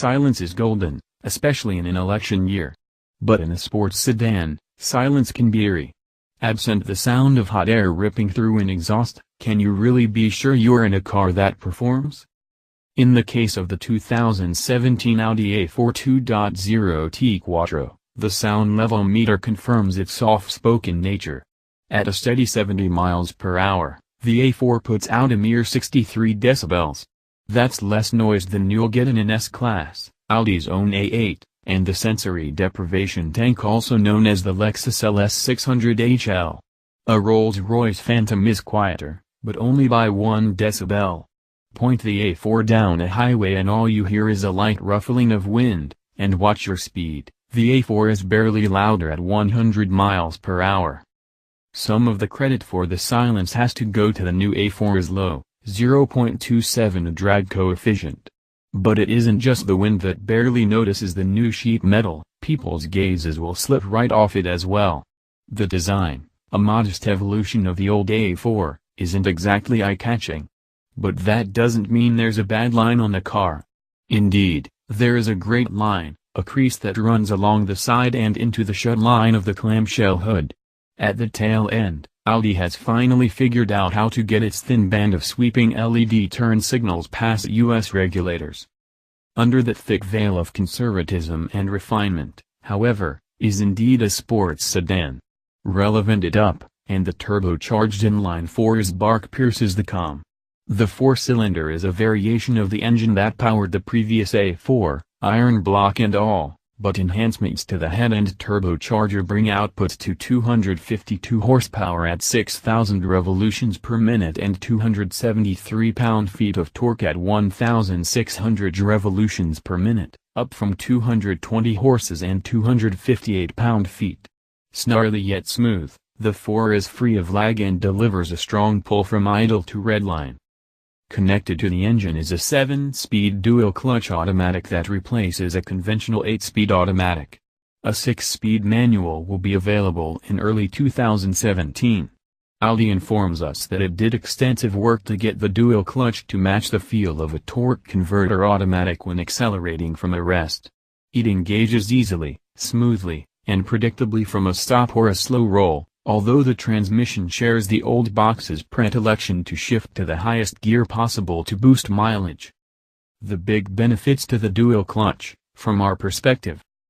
silence is golden, especially in an election year. But in a sports sedan, silence can be eerie. Absent the sound of hot air ripping through an exhaust, can you really be sure you're in a car that performs? In the case of the 2017 Audi A4 2.0 Quattro, the sound level meter confirms its soft-spoken nature. At a steady 70 miles per hour, the A4 puts out a mere 63 decibels. That's less noise than you'll get in an S-Class, Audi's own A8, and the sensory deprivation tank also known as the Lexus LS600HL. A Rolls-Royce Phantom is quieter, but only by 1 decibel. Point the A4 down a highway and all you hear is a light ruffling of wind, and watch your speed, the A4 is barely louder at 100 miles per hour. Some of the credit for the silence has to go to the new A4's low, 0.27 drag coefficient. But it isn't just the wind that barely notices the new sheet metal, people's gazes will slip right off it as well. The design, a modest evolution of the old A4, isn't exactly eye-catching. But that doesn't mean there's a bad line on the car. Indeed, there is a great line, a crease that runs along the side and into the shut line of the clamshell hood. At the tail end, Audi has finally figured out how to get its thin band of sweeping LED turn signals past US regulators. Under that thick veil of conservatism and refinement, however, is indeed a sports sedan. Relevant it up, and the turbocharged inline-4's bark pierces the calm. The four-cylinder is a variation of the engine that powered the previous A4, iron block and all, but enhancements to the head-end turbocharger bring output to 252 horsepower at 6,000 revolutions per minute and 273 pound-feet of torque at 1,600 revolutions per minute, up from 220 horses and 258 pound-feet. Snarly yet smooth, the 4 is free of lag and delivers a strong pull from idle to redline. Connected to the engine is a 7-speed dual-clutch automatic that replaces a conventional 8-speed automatic. A 6-speed manual will be available in early 2017. Audi informs us that it did extensive work to get the dual-clutch to match the feel of a torque converter automatic when accelerating from a rest. It engages easily, smoothly, and predictably from a stop or a slow roll. Although the transmission shares the old box's predilection to shift to the highest gear possible to boost mileage. The big benefits to the dual clutch, from our perspective,